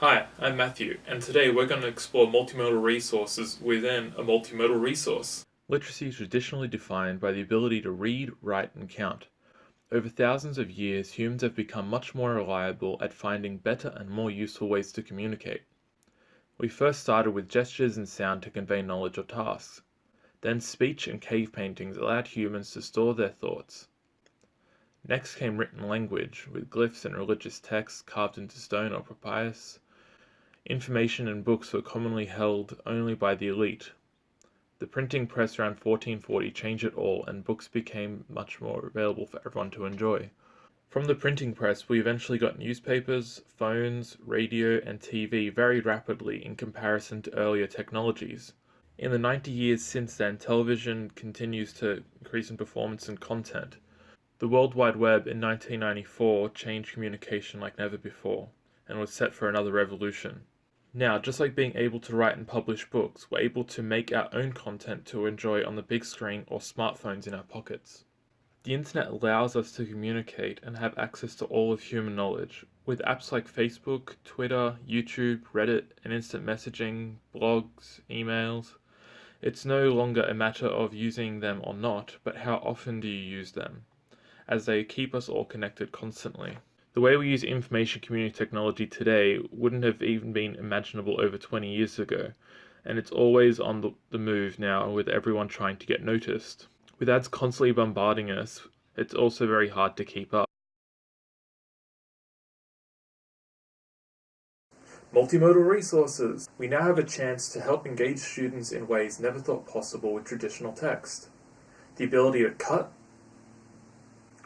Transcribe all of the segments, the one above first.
Hi, I'm Matthew, and today we're going to explore multimodal resources within a multimodal resource. Literacy is traditionally defined by the ability to read, write, and count. Over thousands of years, humans have become much more reliable at finding better and more useful ways to communicate. We first started with gestures and sound to convey knowledge or tasks. Then speech and cave paintings allowed humans to store their thoughts. Next came written language, with glyphs and religious texts carved into stone or papyrus. Information and books were commonly held only by the elite. The printing press around 1440 changed it all, and books became much more available for everyone to enjoy. From the printing press, we eventually got newspapers, phones, radio, and TV very rapidly in comparison to earlier technologies. In the 90 years since then, television continues to increase in performance and content. The World Wide Web in 1994 changed communication like never before, and was set for another revolution. Now, just like being able to write and publish books, we're able to make our own content to enjoy on the big screen or smartphones in our pockets. The internet allows us to communicate and have access to all of human knowledge. With apps like Facebook, Twitter, YouTube, Reddit, and instant messaging, blogs, emails, it's no longer a matter of using them or not, but how often do you use them, as they keep us all connected constantly. The way we use information community technology today wouldn't have even been imaginable over 20 years ago, and it's always on the move now with everyone trying to get noticed. With ads constantly bombarding us, it's also very hard to keep up. Multimodal resources. We now have a chance to help engage students in ways never thought possible with traditional text. The ability to cut,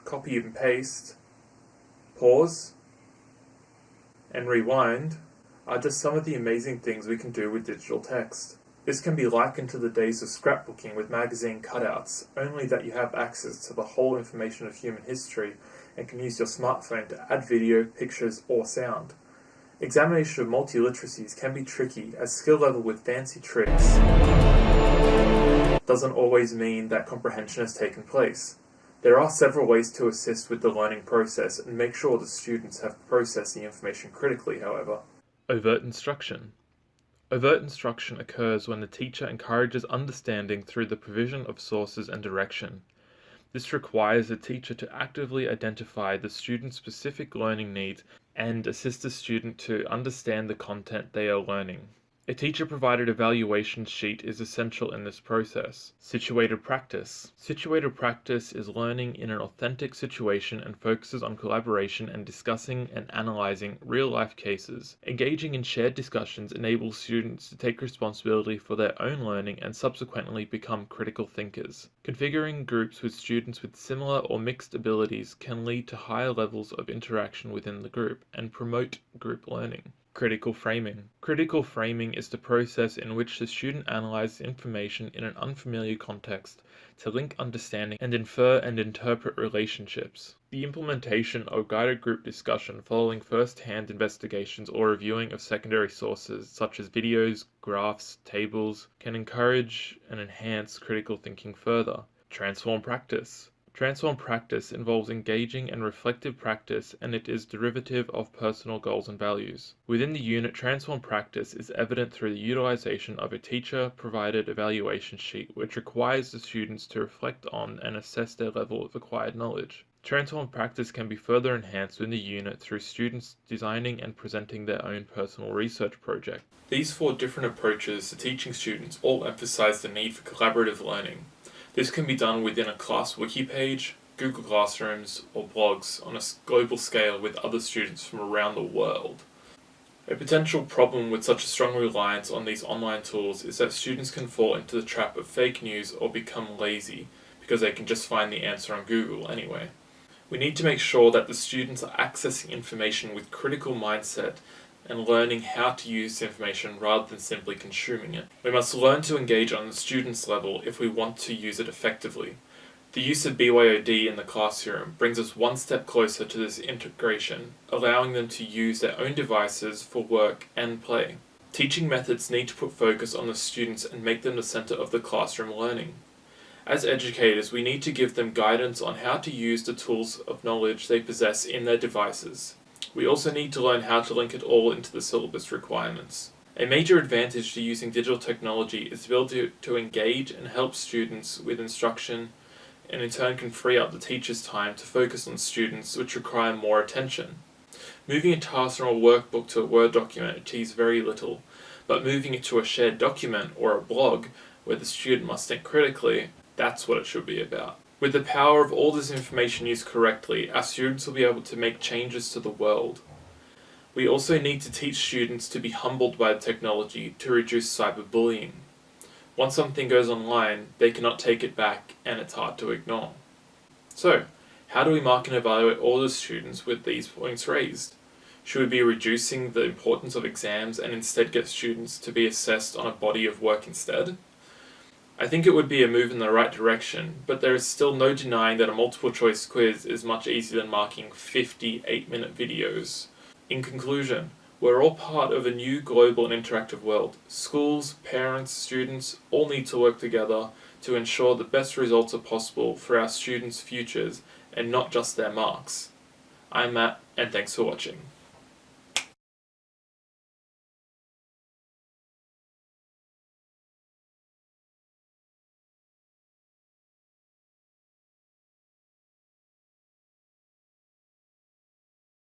copy and paste, pause, and rewind are just some of the amazing things we can do with digital text. This can be likened to the days of scrapbooking with magazine cutouts, only that you have access to the whole information of human history and can use your smartphone to add video, pictures, or sound. Examination of multiliteracies can be tricky, as skill level with fancy tricks doesn't always mean that comprehension has taken place. There are several ways to assist with the learning process and make sure the students have processed the information critically, however. Overt instruction. Overt instruction occurs when the teacher encourages understanding through the provision of sources and direction. This requires the teacher to actively identify the student's specific learning needs and assist the student to understand the content they are learning. A teacher-provided evaluation sheet is essential in this process. Situated practice. Situated practice is learning in an authentic situation and focuses on collaboration and discussing and analyzing real-life cases. Engaging in shared discussions enables students to take responsibility for their own learning and subsequently become critical thinkers. Configuring groups with students with similar or mixed abilities can lead to higher levels of interaction within the group and promote group learning. Critical framing. Critical framing is the process in which the student analyzes information in an unfamiliar context to link understanding and infer and interpret relationships. The implementation of guided group discussion following first-hand investigations or reviewing of secondary sources such as videos, graphs, tables can encourage and enhance critical thinking further. Transform practice. Transform practice involves engaging and reflective practice, and it is derivative of personal goals and values. Within the unit, transform practice is evident through the utilization of a teacher-provided evaluation sheet, which requires the students to reflect on and assess their level of acquired knowledge. Transform practice can be further enhanced within the unit through students designing and presenting their own personal research project. These 4 different approaches to teaching students all emphasize the need for collaborative learning. This can be done within a class wiki page, Google Classrooms, or blogs on a global scale with other students from around the world. A potential problem with such a strong reliance on these online tools is that students can fall into the trap of fake news or become lazy because they can just find the answer on Google anyway. We need to make sure that the students are accessing information with critical mindset and learning how to use the information rather than simply consuming it. We must learn to engage on the student's level if we want to use it effectively. The use of BYOD in the classroom brings us one step closer to this integration, allowing them to use their own devices for work and play. Teaching methods need to put focus on the students and make them the center of the classroom learning. As educators, we need to give them guidance on how to use the tools of knowledge they possess in their devices. We also need to learn how to link it all into the syllabus requirements. A major advantage to using digital technology is to be able to engage and help students with instruction, and in turn can free up the teacher's time to focus on students which require more attention. Moving a task from a workbook to a Word document achieves very little, but moving it to a shared document or a blog where the student must think critically, that's what it should be about. With the power of all this information used correctly, our students will be able to make changes to the world. We also need to teach students to be humbled by the technology to reduce cyberbullying. Once something goes online, they cannot take it back and it's hard to ignore. So, how do we mark and evaluate all the students with these points raised? Should we be reducing the importance of exams and instead get students to be assessed on a body of work instead? I think it would be a move in the right direction, but there is still no denying that a multiple choice quiz is much easier than marking 50 8-minute videos. In conclusion, we're all part of a new global and interactive world. Schools, parents, students all need to work together to ensure the best results are possible for our students' futures and not just their marks. I'm Matt, and thanks for watching.